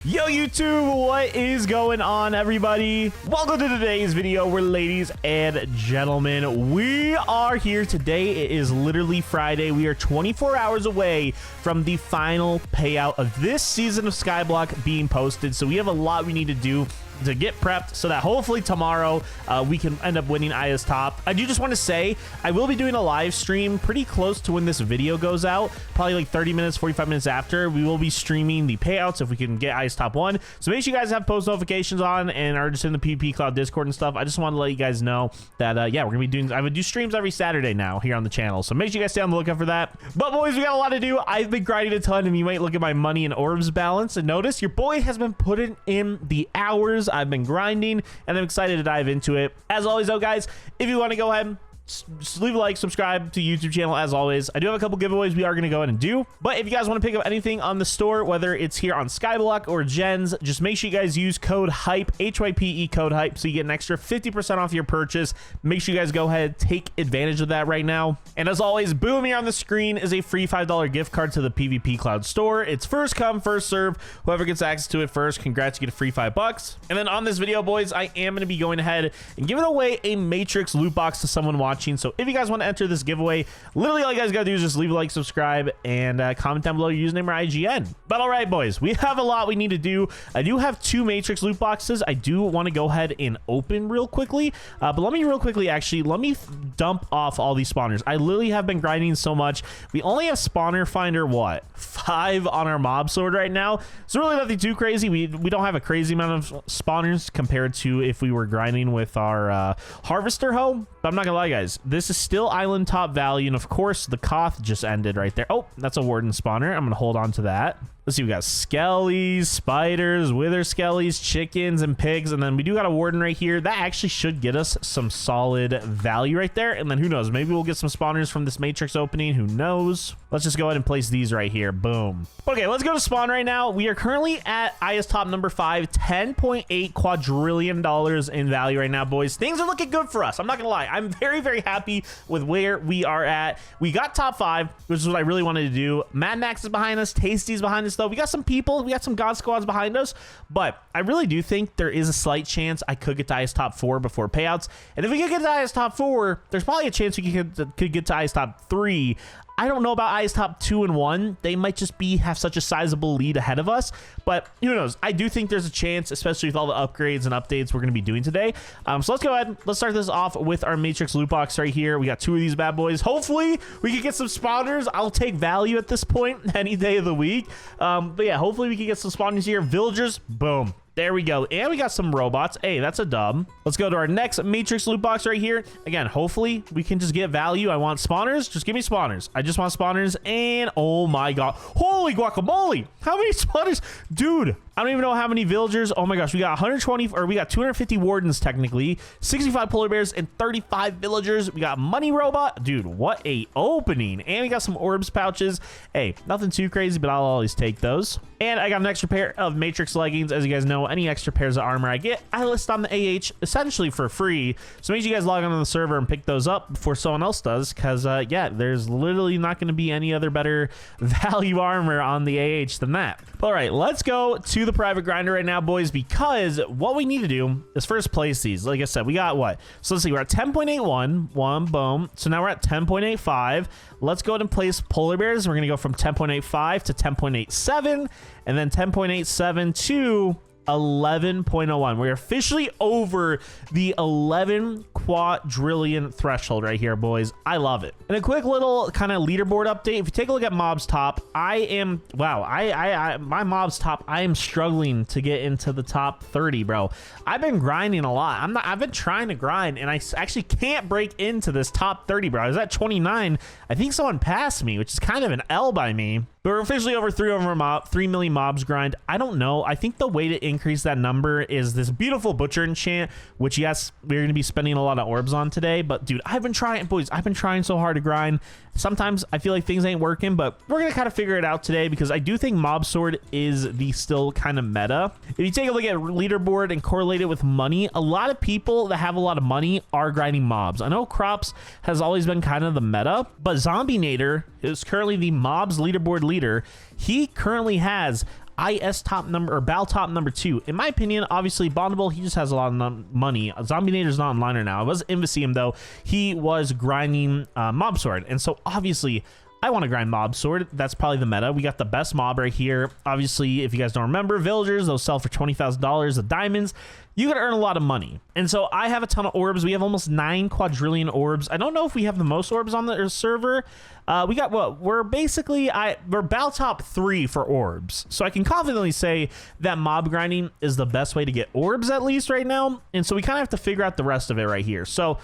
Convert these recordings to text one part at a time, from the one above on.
Yo YouTube, what is going on everybody? Welcome to today's video where, ladies and gentlemen, we are here today. It is literally Friday. We are 24 hours away from the final payout of this season of Skyblock being posted. So we have a lot we need to do to get prepped so that hopefully tomorrow we can end up winning Aya's top. I do just want to say I will be doing a live stream pretty close to when this video goes out, probably like 30 minutes 45 minutes after. We will be streaming the payouts if we can get Aya's top 1. So make sure you guys have post notifications on and are just in the PvP Cloud Discord and stuff. I just want to let you guys know that yeah, we're gonna be doing, I would do streams every Saturday now here on the channel, so make sure you guys stay on the lookout for that. But boys, we got a lot to do. I've been grinding a ton, and you might look at my money and orbs balance and notice your boy has been putting in the hours. I've been grinding and I'm excited to dive into it. As always though, guys, if you want to go ahead, just leave a like, subscribe to the YouTube channel. As always, I do have a couple giveaways we are going to go ahead and do, but if you guys want to pick up anything on the store, whether it's here on Skyblock or Gens, just make sure you guys use code HYPE, HYPE code HYPE, so you get an extra 50% off your purchase. Make sure you guys go ahead, take advantage of that right now. And as always, boom, here on the screen is a free $5 gift card to the PvP Cloud store. It's first come, first serve. Whoever gets access to it first, congrats, you get a free $5. And then on this video, boys, I am going to be going ahead and giving away a Matrix loot box to someone watching. So if you guys want to enter this giveaway, literally all you guys gotta do is just leave a like, subscribe, and comment down below your username or IGN. But all right, boys, we have a lot we need to do. I do have 2 Matrix loot boxes I do want to go ahead and open real quickly, but let me dump off all these spawners. I literally have been grinding so much. We only have spawner finder 5 on our mob sword right now, so really nothing too crazy. We don't have a crazy amount of spawners compared to if we were grinding with our harvester hoe. But I'm not gonna lie, guys, this is still island top value, and of course the Koth just ended right there. Oh, that's a warden spawner. I'm gonna hold on to that. Let's see, we got skellies, spiders, wither skellies, chickens, and pigs, and then we do got a warden right here. That actually should get us some solid value right there, and then who knows, maybe we'll get some spawners from this matrix opening. Who knows? Let's just go ahead and place these right here. Boom. Okay, let's go to spawn right now. We are currently at Aya's top number 5, $10.8 quadrillion in value right now, boys. Things are looking good for us. I'm not gonna lie, I'm very, very happy with where we are at. We got top 5, which is what I really wanted to do. Mad Max is behind us, Tasty's behind us though. We got some people, we got some god squads behind us, but I really do think there is a slight chance I could get to Aya's top 4 before payouts. And if we could get to Aya's top 4, there's probably a chance we could get to Aya's top 3. I don't know about Aya's top 2 and 1. They might just have such a sizable lead ahead of us, but who knows? I do think there's a chance, especially with all the upgrades and updates we're going to be doing today. So let's go ahead. Let's start this off with our Matrix loot box right here. We got 2 of these bad boys. Hopefully we can get some spawners. I'll take value at this point any day of the week. But yeah, hopefully we can get some spawners here. Villagers, boom. There we go. And we got some robots. Hey, that's a dub. Let's go to our next Matrix loot box right here. Again, hopefully we can just get value. I want spawners. Just give me spawners. I just want spawners. And oh my god. Holy guacamole. How many spawners? Dude, I don't even know how many villagers. Oh my gosh. We got 120, or we got 250 wardens technically, 65 polar bears, and 35 villagers. We got money robot. Dude, what a opening. And we got some orbs pouches. Hey, nothing too crazy, but I'll always take those. And I got an extra pair of Matrix leggings. As you guys know, any extra pairs of armor I get, I list on the AH essentially for free. So make sure you guys log on to the server and pick those up before someone else does, because yeah, there's literally not going to be any other better value armor on the AH than that. All right, let's go to the private grinder right now, boys, because what we need to do is first place these. Like I said, we got what? So let's see, we're at 10.81, boom. So now we're at 10.85. Let's go ahead and place polar bears. We're going to go from 10.85 to 10.87, and then 10.87 to 11.01. We're officially over the 11 quadrillion threshold right here, boys. I love it. And a quick little kind of leaderboard update. If you take a look at mob's top, my mob's top, I am struggling to get into the top 30, bro. I've been grinding a lot. I've been trying to grind, and I actually can't break into this top 30, bro. I was at 29. I think someone passed me, which is kind of an L by me. But we're officially over 3 million mobs grind. I don't know. I think the way to increase that number is this beautiful butcher enchant, which yes, we're going to be spending a lot of orbs on today. But dude, I've been trying, boys. I've been trying so hard to grind. Sometimes I feel like things ain't working, but we're going to kind of figure it out today, because I do think mob sword is the still kind of meta. If you take a look at leaderboard and correlate it with money, a lot of people that have a lot of money are grinding mobs. I know crops has always been kind of the meta, but Zombie Nader is currently the mobs leaderboard leader. He currently has IS top number or Bal top number 2. In my opinion, obviously Bondable, he just has a lot of money. Zombinator's not online right now. I was invisiing him though. He was grinding Mob Sword, and so obviously I want to grind Mob Sword. That's probably the meta. We got the best mob right here. Obviously, if you guys don't remember, villagers, those sell for $20,000 of diamonds. You could earn a lot of money. And so I have a ton of orbs. We have almost 9 quadrillion orbs. I don't know if we have the most orbs on the server. We got what? We're basically, we're Bal top 3 for orbs. So I can confidently say that mob grinding is the best way to get orbs, at least right now. And so we kind of have to figure out the rest of it right here. So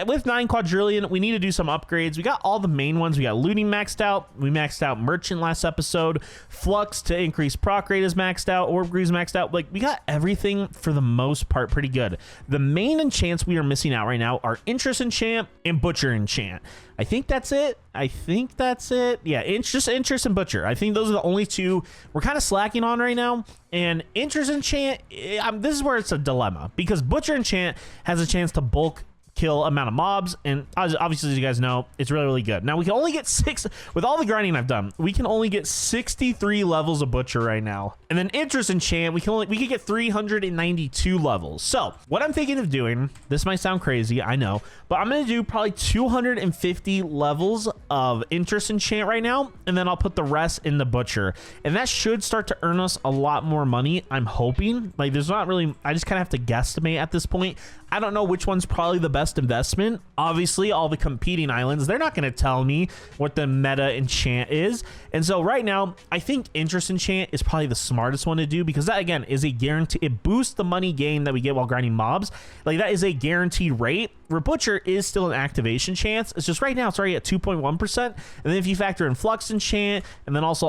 with 9 quadrillion, we need to do some upgrades. We got all the main ones. We got looting maxed out. We maxed out merchant last episode. Flux to increase proc rate is maxed out. Orb grease maxed out. Like, we got everything for the most part pretty good. The main enchants we are missing out right now are interest enchant and butcher enchant. I think that's it. Yeah, just interest and butcher. I think those are the only 2 we're kind of slacking on right now. And interest enchant, this is where it's a dilemma, because butcher enchant has a chance to bulk kill amount of mobs, and obviously, as you guys know, it's really, really good. Now we can only get 6 with all the grinding I've done. We can only get 63 levels of butcher right now, and then interest enchant we could get 392 levels. So what I'm thinking of doing, this might sound crazy, I know, but I'm gonna do probably 250 levels of interest enchant right now, and then I'll put the rest in the butcher, and that should start to earn us a lot more money. I'm hoping. Like, there's not really, I just kind of have to guesstimate at this point. I don't know which one's probably the best investment. Obviously, all the competing islands, they're not going to tell me what the meta enchant is. And so right now, I think interest enchant is probably the smartest one to do, because that, again, is a guarantee. It boosts the money gain that we get while grinding mobs. Like, that is a guaranteed rate. Where butcher is still an activation chance. It's just right now it's already at 2.1%. And then if you factor in flux enchant, and then also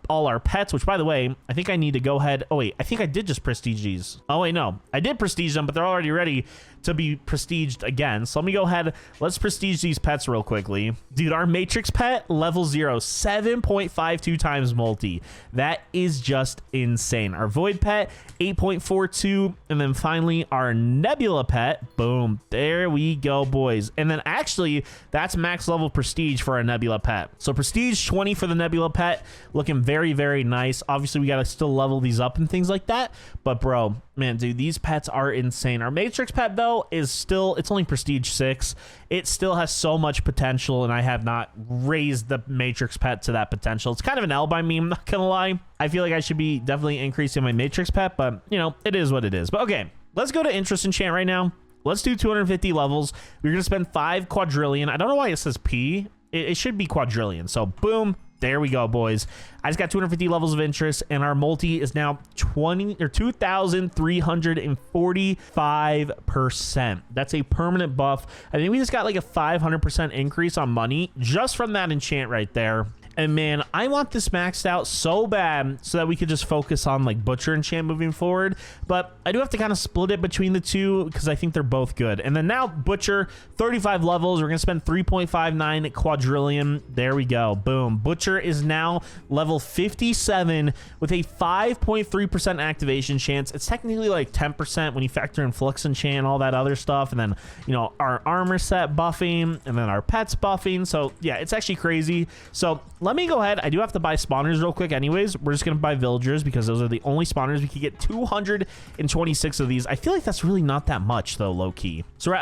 all our pets, which, by the way, I think I need to go ahead. Oh wait, I think I did just prestige these. Oh wait, no, I did prestige them, but they're already ready to be prestiged again. So let me go ahead. Let's prestige these pets real quickly. Dude, our matrix pet level 0, 7.52 times multi. That is just insane. Our void pet 8.42, and then finally our nebula pet. Boom, there we go, boys. And then actually that's max level prestige for our nebula pet. So prestige 20 for the nebula pet, looking very, very nice. Obviously we gotta still level these up and things like that, but bro, man, dude, these pets are insane. Our matrix pet though is still, it's only prestige 6. It still has so much potential, and I have not raised the matrix pet to that potential. It's kind of an L by me, I'm not gonna lie. I feel like I should be definitely increasing my matrix pet, but you know, it is what it is. But okay, let's go to interest enchant right now. Let's do 250 levels. We're going to spend 5 quadrillion. I don't know why it says P. It should be quadrillion. So boom, there we go, boys. I just got 250 levels of interest, and our multi is now 2,345%. That's a permanent buff. I think we just got like a 500% increase on money just from that enchant right there. And man, I want this maxed out so bad so that we could just focus on like butcher enchant moving forward. But I do have to kind of split it between the 2 because I think they're both good. And then now butcher, 35 levels. We're going to spend 3.59 quadrillion. There we go. Boom. Butcher is now level 57 with a 5.3% activation chance. It's technically like 10% when you factor in flux enchant, all that other stuff. And then, you know, our armor set buffing, and then our pets buffing. So yeah, it's actually crazy. So let me go ahead. I do have to buy spawners real quick anyways. We're just going to buy villagers because those are the only spawners. We could get 226 of these. I feel like that's really not that much though, low key. So we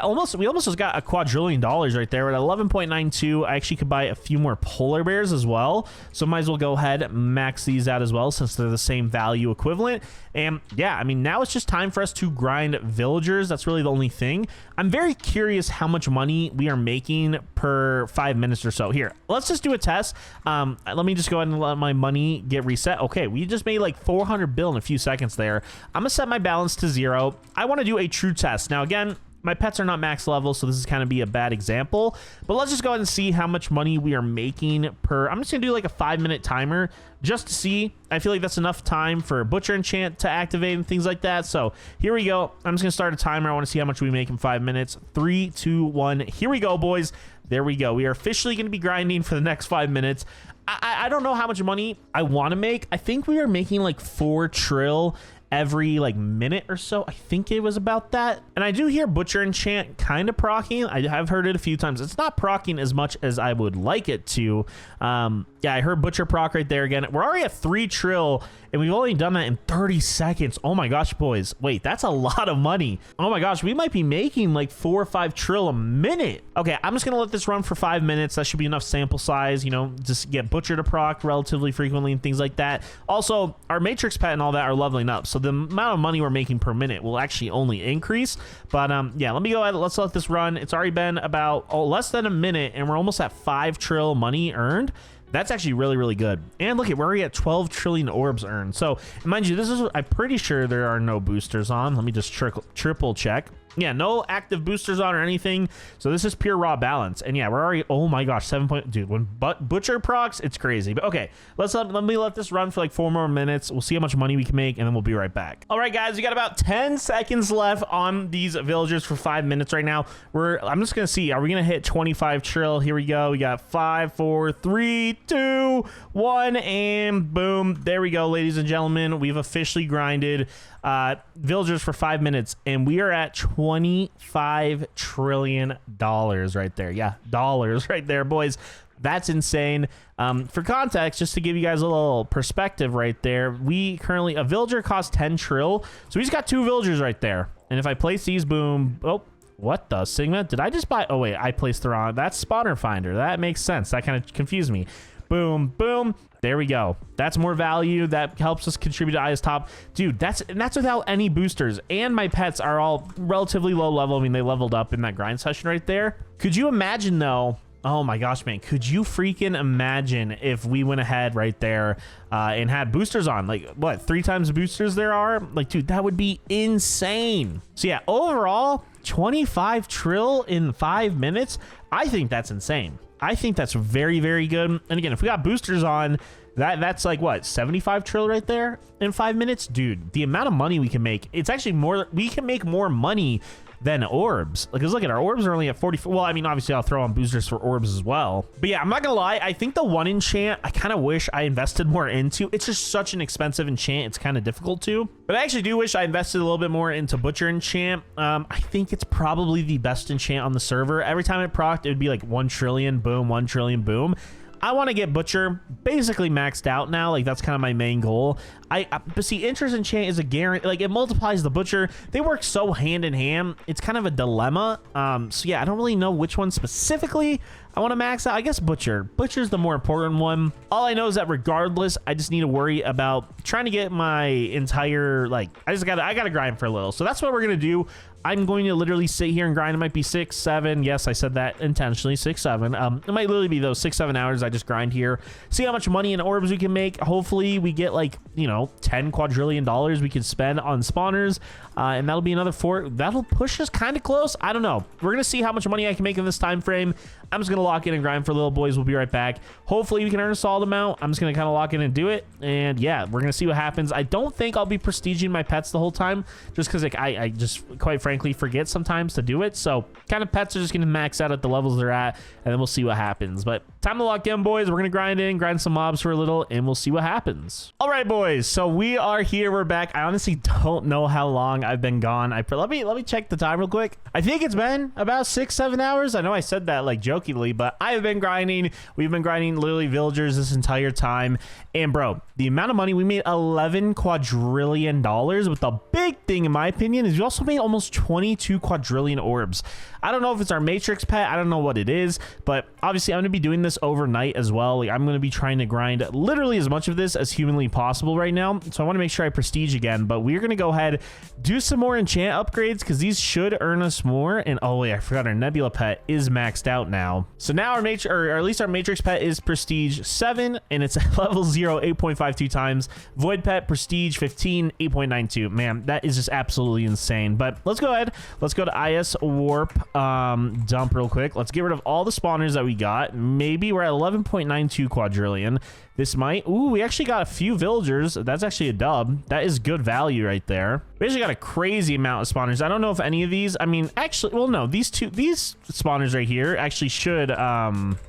almost just got a quadrillion dollars right there. We're at 11.92. I actually could buy a few more polar bears as well. So might as well go ahead, max these out as well since they're the same value equivalent. And yeah, I mean, now it's just time for us to grind villagers. That's really the only thing. I'm very curious how much money we are making per 5 minutes or so. Here, let's just do a test. Let me just go ahead and let my money get reset. Okay, we just made like 400 bill in a few seconds there. I'm gonna set my balance to 0. I want to do a true test. Now again, my pets are not max level, so this is kind of be a bad example, but let's just go ahead and see how much money we are making per. I'm just gonna do like a 5-minute timer just to see. I feel like that's enough time for butcher enchant to activate and things like that. So here we go. I'm just gonna start a timer. I want to see how much we make in 5 minutes. 3, 2, 1. Here we go, boys. There we go. We are officially going to be grinding for the next 5 minutes. I don't know how much money I want to make. I think we are making like 4 trill every like minute or so. I think it was about that. And I do hear Butcher enchant kind of procking. I have heard it a few times. It's not procking as much as I would like it to. Yeah, I heard Butcher proc right there again. We're already at 3 trill, and we've only done that in 30 seconds. Oh my gosh, boys. Wait, that's a lot of money. Oh my gosh, we might be making like 4 or 5 trill a minute. Okay, I'm just gonna let this run for 5 minutes. That should be enough sample size, you know, just get Butcher to proc relatively frequently and things like that. Also, our Matrix pet and all that are leveling up, so the amount of money we're making per minute will actually only increase. But yeah, let me go ahead. Let's let this run. It's already been about less than a minute, and we're almost at 5 trill money earned. That's actually really, really good. And look, we're already at 12 trillion orbs earned. So mind you, this is, I'm pretty sure there are no boosters on. Let me just triple check. Yeah, no active boosters on or anything. So this is pure raw balance. And yeah, we're already, oh my gosh, 7 point, dude, when Butcher procs, it's crazy. But okay, let me let this run for like 4 more minutes. We'll see how much money we can make, and then we'll be right back. All right, guys, we got about 10 seconds left on these villagers for 5 minutes right now. I'm just gonna see, are we gonna hit 25 trill? Here we go. We got 5, 4, 3, 2, 1, and boom. There we go, ladies and gentlemen. We've officially grinded villagers for 5 minutes, and we are at $25 trillion right there. Yeah, dollars right there, boys. That's insane. For context, just to give you guys a little perspective right there, we currently, a villager costs 10 trill, so he's got 2 villagers right there. And if I place these, boom, oh, what the Sigma? Did I just buy? Oh wait, I placed the wrong. That's spawner finder. That makes sense. That kind of confused me. Boom, boom. There we go. That's more value. That helps us contribute to IS top. Dude, that's without any boosters. And my pets are all relatively low level. I mean, they leveled up in that grind session right there. Could you imagine though? Oh my gosh, man. Could you freaking imagine if we went ahead right there and had boosters on? Like, what, 3 times the boosters there are? Like, dude, that would be insane. So yeah, overall, 25 trill in 5 minutes. I think that's insane. I think that's very, very good. And again, if we got boosters on, that's like what, 75 trill right there in 5 minutes? Dude, the amount of money we can make, it's actually more, we can make more money than orbs. Because look at our orbs are only at 40. Well, I mean, obviously I'll throw on boosters for orbs as well. But yeah, I'm not gonna lie, I think the 1 enchant, I kind of wish I invested more into. It's just such an expensive enchant, it's kind of difficult to. But I actually do wish I invested a little bit more into Butcher enchant. I think it's probably the best enchant on the server. Every time it procced, it would be like 1 trillion, boom, 1 trillion, boom. I want to get Butcher basically maxed out now. Like, that's kind of my main goal. But see, Interest Enchant is a guarantee. Like, it multiplies the Butcher. They work so hand in hand. It's kind of a dilemma. So yeah, I don't really know which one specifically I want to max out. I guess Butcher. Butcher's the more important one. All I know is that regardless, I just need to worry about trying to get my entire, like, I gotta grind for a little. So that's what we're gonna do. I'm going to literally sit here and grind. It might be 6, 7. Yes, I said that intentionally. 6, 7. It might literally be those 6, 7 hours I just grind here. See how much money and orbs we can make. Hopefully we get like, you know, $10 quadrillion we can spend on spawners. And that'll be another 4. That'll push us kind of close. I don't know. We're going to see how much money I can make in this time frame. I'm just going to lock in and grind for little boys. We'll be right back. Hopefully we can earn a solid amount. I'm just going to kind of lock in and do it. And yeah, we're going to see what happens. I don't think I'll be prestiging my pets the whole time, just because like, I just quite frankly forget sometimes to do it. So kind of pets are just going to max out at the levels they're at, and then we'll see what happens. But time to lock in, boys. We're going to grind some mobs for a little, and we'll see what happens. All right, boys. So we are here. We're back. I honestly don't know how long I've been gone. Let me check the time real quick. I think it's been about 6, 7 hours. I know I said that like jokingly, but I have been grinding. We've been grinding literally villagers this entire time. And bro, the amount of money we made, $11 quadrillion. But the big thing, in my opinion, is we also made almost 22 quadrillion orbs. I don't know if it's our Matrix pet. I don't know what it is, but obviously I'm going to be doing this overnight as well. Like, I'm going to be trying to grind literally as much of this as humanly possible right now. So I want to make sure I prestige again, but we're going to go ahead, do some more enchant upgrades because these should earn us more. And oh wait, I forgot our Nebula pet is maxed out now. So now our or at least our Matrix pet is prestige 7, and it's at level 0, 8.52 times. Void pet prestige 15, 8.92. Man, that is just absolutely insane. But let's go ahead. Let's go to IS warp dump real quick. Let's get rid of all the spawners that we got. Maybe we're at 11.92 quadrillion. This might, ooh, we actually got a few villagers. That's actually a dub. That is good value right there. We actually got a crazy amount of spawners. I don't know if any of these, I mean, actually, well, no, these spawners right here actually should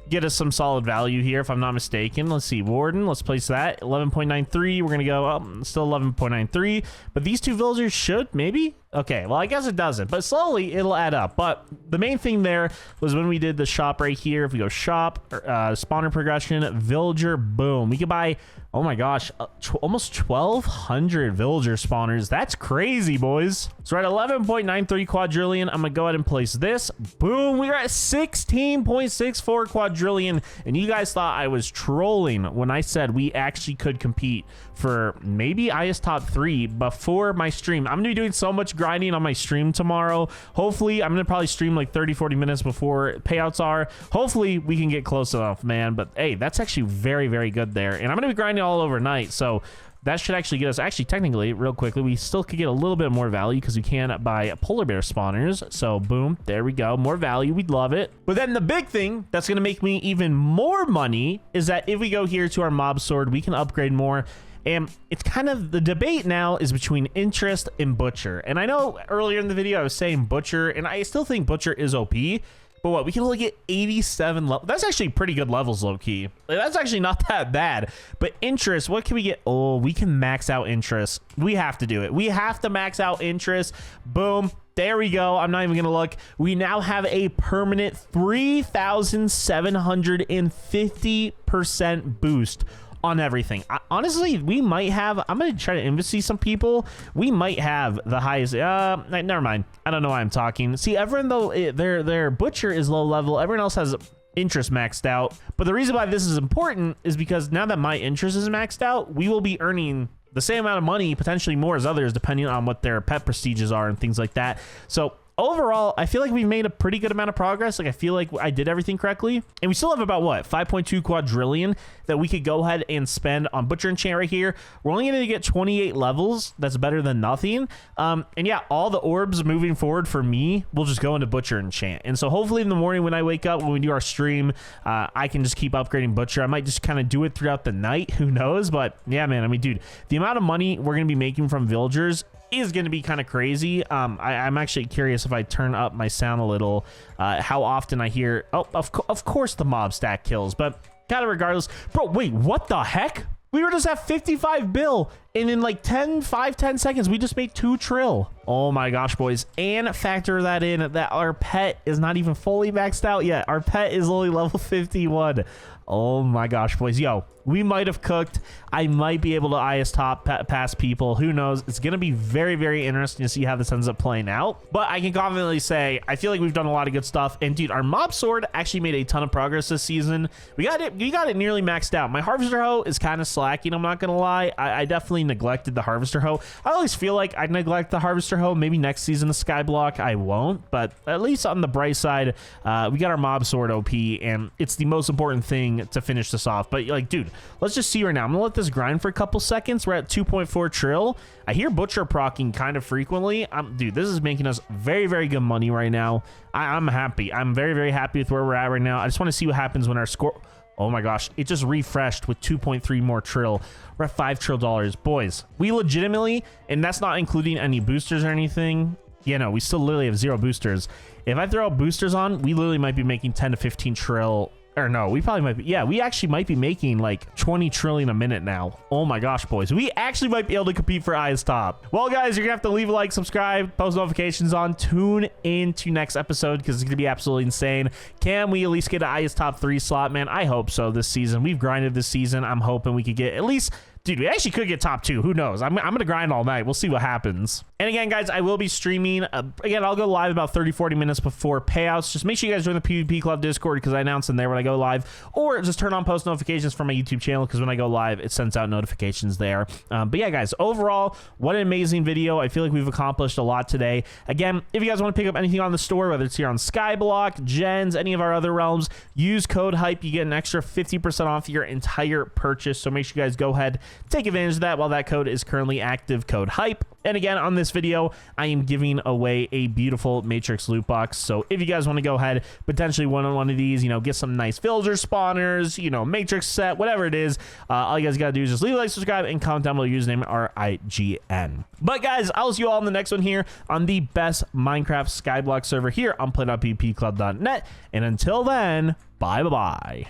get us some solid value here, if I'm not mistaken. Let's see, Warden, let's place that 11.93. We're gonna go still 11.93, but these two villagers should maybe. Okay, well, I guess it doesn't, but slowly it'll add up. But the main thing there was when we did the shop right here. If we go shop, spawner progression, villager, boom, we could buy, oh my gosh, almost 1,200 villager spawners. That's crazy, boys. So we're at 11.93 quadrillion. I'm gonna go ahead and place this. Boom, we're at 16.64 quadrillion. And you guys thought I was trolling when I said we actually could compete for maybe IS top 3 before my stream. I'm gonna be doing so much grinding on my stream tomorrow. Hopefully, I'm gonna probably stream like 30-40 minutes before payouts are. Hopefully, we can get close enough, man. But hey, that's actually very, very good there. And I'm gonna be grinding all overnight, so that should actually get us, actually technically real quickly, we still could get a little bit more value because we can buy polar bear spawners. So boom, there we go, more value, we'd love it. But then the big thing that's going to make me even more money is that if we go here to our mob sword, we can upgrade more. And it's kind of, the debate now is between interest and butcher. And I know earlier in the video I was saying butcher, and I still think butcher is OP. But what, we can only get 87 levels. That's actually pretty good levels, low-key. Like, that's actually not that bad. But interest, what can we get? Oh, we can max out interest. We have to do it. We have to max out interest. Boom. There we go. I'm not even going to look. We now have a permanent 3,750% boost on everything. Honestly, we might have, I'm gonna try to embassy some people. We might have the highest, never mind, I don't know why I'm talking. See, everyone though, their butcher is low level, everyone else has interest maxed out. But the reason why this is important is because now that my interest is maxed out, we will be earning the same amount of money, potentially more as others, depending on what their pet prestiges are and things like that. So overall, I feel like we made a pretty good amount of progress. Like, I feel like I did everything correctly. And we still have about, what, 5.2 quadrillion that we could go ahead and spend on Butcher Enchant right here. We're only going to get 28 levels. That's better than nothing. And yeah, all the orbs moving forward for me will just go into Butcher Enchant. And so hopefully in the morning when I wake up, when we do our stream, I can just keep upgrading Butcher. I might just kind of do it throughout the night. Who knows? But yeah, man, I mean, dude, the amount of money we're going to be making from villagers is going to be kind of crazy. I'm actually curious if I turn up my sound a little, how often I hear, oh, of course the mob stack kills, but kind of regardless. Bro, wait, what the heck? We were just at 55 bill, and in like 10 seconds, we just made 2 trill. Oh my gosh, boys. And factor that in that our pet is not even fully maxed out yet. Our pet is only level 51. Oh my gosh, boys. Yo, we might have cooked. I might be able to IS top past people. Who knows? It's going to be very, very interesting to see how this ends up playing out. But I can confidently say, I feel like we've done a lot of good stuff. And dude, our mob sword actually made a ton of progress this season. We got it nearly maxed out. My harvester hoe is kind of slacking. I'm not going to lie. I definitely neglected the harvester hoe. I always feel like I neglect the harvester hoe. Maybe next season the Skyblock I won't. But at least on the bright side, we got our mob sword OP. And it's the most important thing to finish this off. But like, dude, let's just see right now. I'm gonna let this grind for a couple seconds. We're at 2.4 trill. I hear butcher procking kind of frequently. Dude, this is making us very, very good money right now. I'm happy. I'm very, very happy with where we're at right now. I just want to see what happens when our score, oh my gosh, it just refreshed with 2.3 more trill. We're at $5 trill. Boys, we legitimately, and that's not including any boosters or anything. Yeah, no, we still literally have 0 boosters. If I throw out boosters on, we literally might be making 10 to 15 trill. Or no, we probably might be, yeah, we actually might be making like 20 trillion a minute now. Oh my gosh, boys. We actually might be able to compete for IS top. Well, guys, you're gonna have to leave a like, subscribe, post notifications on, tune into next episode because it's gonna be absolutely insane. Can we at least get an IS top 3 slot, man? I hope so this season. We've grinded this season. I'm hoping we could get at least, dude, we actually could get top 2. Who knows? I'm going to grind all night. We'll see what happens. And again, guys, I will be streaming. Again, I'll go live about 30-40 minutes before payouts. Just make sure you guys join the PvP Club Discord because I announce in there when I go live. Or just turn on post notifications from my YouTube channel because when I go live, it sends out notifications there. But yeah, guys, overall, what an amazing video. I feel like we've accomplished a lot today. Again, if you guys want to pick up anything on the store, whether it's here on Skyblock, Gens, any of our other realms, use code HYPE. You get an extra 50% off your entire purchase. So make sure you guys go ahead take advantage of that while that code is currently active, code HYPE. And again, on this video, I am giving away a beautiful Matrix loot box. So if you guys want to go ahead, potentially one of these, you know, get some nice villager spawners, you know, Matrix set, whatever it is, all you guys got to do is just leave a like, subscribe, and comment down below username RIGN. But guys, I'll see you all in the next one here on the best Minecraft Skyblock server here on play.pvpclub.net. And until then, bye-bye.